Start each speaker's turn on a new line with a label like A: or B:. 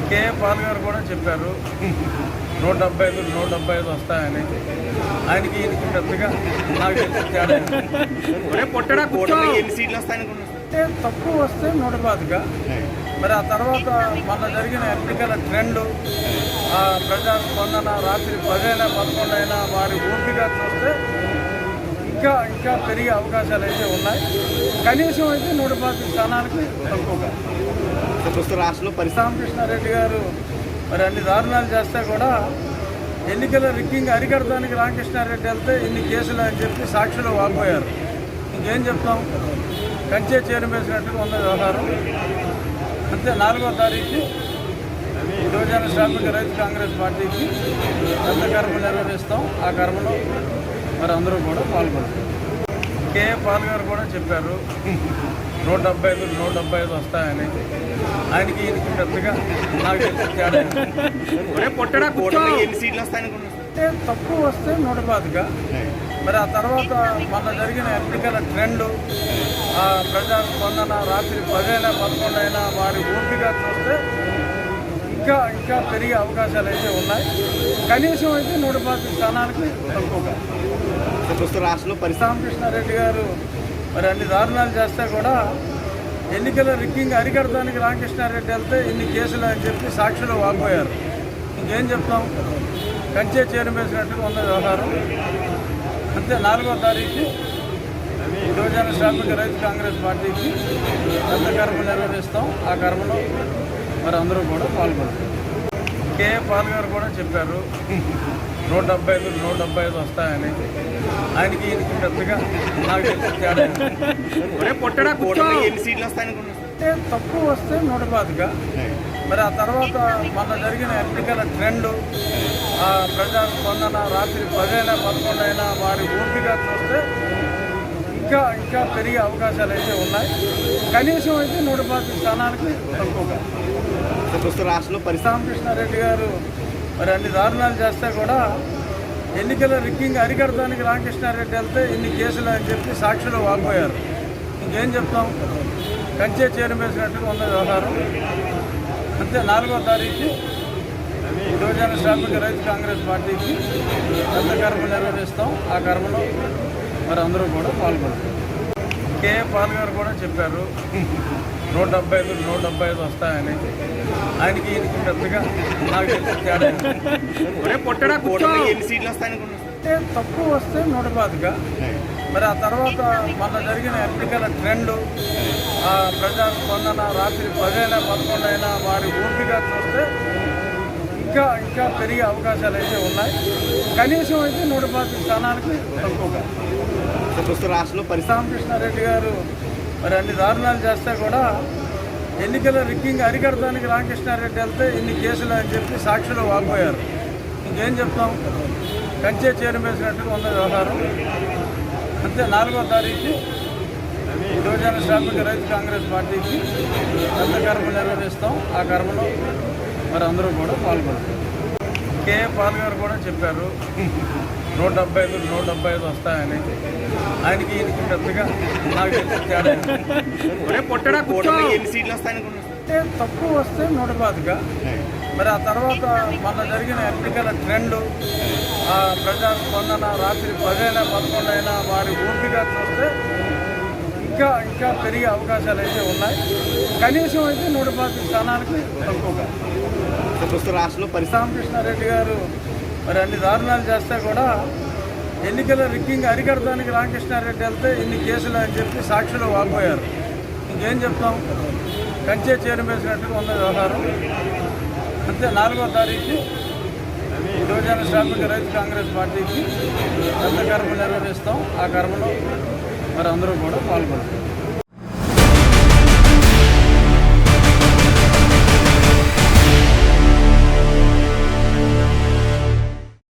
A: KA Paul గారు కూడా చెప్పారు 175 వస్తాయని. ఆయనకి ఈయనకి పెద్దగా నాకు తెలిసి తేడా
B: ఎన్ని సీట్లు వస్తాయనుకుంటున్నారు?
A: అంటే తక్కువ వస్తే 125. మరి ఆ తర్వాత మొన్న జరిగిన ఎన్నికల ట్రెండ్, ప్రజా స్పందన రాత్రి 10 అయినా 11 అయినా వారి ఓపిక చూస్తే ఇంకా పెరిగే అవకాశాలు అయితే ఉన్నాయి. కనీసం అయితే 125 స్థానానికి తక్కువగా.
B: రాష్ట్రంలో
A: రామకృష్ణారెడ్డి గారు మరి అన్ని దారుణాలు చేస్తే కూడా ఎన్నికల రిగ్గింగ్ అరికడటానికి రామకృష్ణారెడ్డి వెళ్తే ఇన్ని కేసులు అని చెప్పి సాక్షులు వాపోయారు. ఇంకేం చెప్తాం? కంచే చేరుమేసినట్టుగా ఉన్న వ్యవహారం. అంతే 4వ తారీఖు యువజన శ్రామిక రైతు కాంగ్రెస్ పార్టీకి పెద్ద కర్మ నిర్వహిస్తాం. ఆ కర్మలో మరి అందరూ కూడా పాల్గొంటారు. కేఏ పాల్ గారు కూడా చెప్పారు 175 వస్తాయని. ఆయనకి ఈయనకి పెద్దగా నాకు తెలిసి తేడా
B: ఎన్ని సీట్లు వస్తాయనుకుంటున్నారు?
A: అంటే తక్కువ వస్తే 125. మరి ఆ తర్వాత మొన్న జరిగిన ఎన్నికల ట్రెండ్, ప్రజా స్పందన రాత్రి 10 అయినా 11 అయినా వారి ఓపిక చూస్తే ఇంకా పెరిగే అవకాశాలు అయితే ఉన్నాయి. కనీసం అయితే 125 స్థానానికి తక్కువగా.
B: రాష్ట్రంలో
A: రామకృష్ణారెడ్డి గారు మరి అన్ని దారుణాలు చేస్తే కూడా ఎన్నికల రిగ్గింగ్ అరికడటానికి రామకృష్ణారెడ్డి వెళ్తే ఇన్ని కేసులు అని చెప్పి సాక్షులు వాపోయారు. ఇంకేం చెప్తాం? కంచే చేరుమేసినట్టుగా ఉన్న వ్యవహారం. అంతే 4వ తారీఖు యువజన శ్రామిక రైతు కాంగ్రెస్ పార్టీకి పెద్ద కర్మ నిర్వహిస్తాం. ఆ కర్మలో మరి అందరూ కూడా పాల్గొంటారు. కేఏ పాల్ గారు కూడా చెప్పారు 175 వస్తాయని. ఆయనకి ఈయనకి పెద్దగా నాకు తెలిసి తేడా
B: ఎన్ని సీట్లు వస్తాయనుకుంటున్నారు?
A: అంటే తక్కువ వస్తే 125. మరి ఆ తర్వాత మొన్న జరిగిన ఎన్నికల ట్రెండ్, ప్రజా స్పందన రాత్రి 10 అయినా 11 అయినా వారి ఓపిక చూస్తే ఇంకా పెరిగే అవకాశాలు అయితే ఉన్నాయి. కనీసం అయితే 125 స్థానానికి తక్కువగా.
B: రాష్ట్రంలో
A: రామకృష్ణారెడ్డి గారు మరి అన్ని దారుణాలు చేస్తే కూడా ఎన్నికల రిగ్గింగ్ అరికడటానికి రామకృష్ణారెడ్డి వెళ్తే ఇన్ని కేసులు అని చెప్పి సాక్షులు వాపోయారు. ఇంకేం చెప్తాం? కంచే చేరుమేసినట్టుగా ఉన్న వ్యవహారం. అంతే 4వ తారీఖు యువజన శ్రామిక రైతు కాంగ్రెస్ పార్టీకి పెద్ద కర్మ నిర్వహిస్తాం. ఆ కర్మలో మరి అందరూ కూడా పాల్గొంటారు. కేఏ పాల్ గారు కూడా చెప్పారు 175 వస్తాయని. ఆయనకి ఈయనకి పెద్దగా నాకు తెలిసి తేడా
B: ఎన్ని సీట్లు వస్తాయనుకుంటున్నారు?
A: అంటే తక్కువ వస్తే 125. మరి ఆ తర్వాత మొన్న జరిగిన ఎన్నికల ట్రెండ్, ప్రజా స్పందన రాత్రి 10 అయినా 11 అయినా వారి ఓపిక చూస్తే ఇంకా పెరిగే అవకాశాలు అయితే ఉన్నాయి. కనీసం అయితే 125 స్థానానికి తక్కువగా.
B: రాష్ట్రంలో
A: రామకృష్ణారెడ్డి గారు మరి అన్ని దారుణాలు చేస్తే కూడా ఎన్నికల రిగ్గింగ్ అరికడటానికి రామకృష్ణారెడ్డి వెళ్తే ఇన్ని కేసులు అని చెప్పి సాక్షులు వాపోయారు. ఇంకేం చెప్తాం? కంచే చేరుమేసినట్టుగా ఉన్న వ్యవహారం. అంతే 4వ తారీఖు యువజన శ్రామిక రైతు కాంగ్రెస్ పార్టీకి పెద్ద కర్మ నిర్వహిస్తాం. ఆ కర్మలో మరి అందరూ కూడా పాల్గొంటారు. కేఏ పాల్ గారు కూడా చెప్పారు 175 వస్తాయని. ఆయనకి ఈయనకి పెద్దగా నాకు తెలిసి తేడా
B: ఎన్ని సీట్లు వస్తాయనుకుంటున్నారు?
A: అంటే తక్కువ వస్తే 125. మరి ఆ తర్వాత మొన్న జరిగిన ఎన్నికల ట్రెండ్, ప్రజా స్పందన రాత్రి 10 అయినా 11 అయినా వారి ఓపిక చూస్తే ఇంకా పెరిగే అవకాశాలు అయితే ఉన్నాయి. కనీసం అయితే 125 స్థానానికి తక్కువగా.
B: రాష్ట్రంలో
A: రామకృష్ణారెడ్డి గారు మరి అన్ని దారుణాలు చేస్తే కూడా ఎన్నికల రిగ్గింగ్ అరికడటానికి రామకృష్ణారెడ్డి వెళ్తే ఇన్ని కేసులు అని చెప్పి సాక్షులు వాపోయారు. ఇంకేం చెప్తాం? కంచే చేరుమేసినట్టుగా ఉన్న వ్యవహారం. అంతే 4వ తారీఖు యువజన శ్రామిక రైతు కాంగ్రెస్ పార్టీకి పెద్ద కర్మ నిర్వహిస్తాం. ఆ కర్మలో మరి అందరూ కూడా పాల్గొంటారు.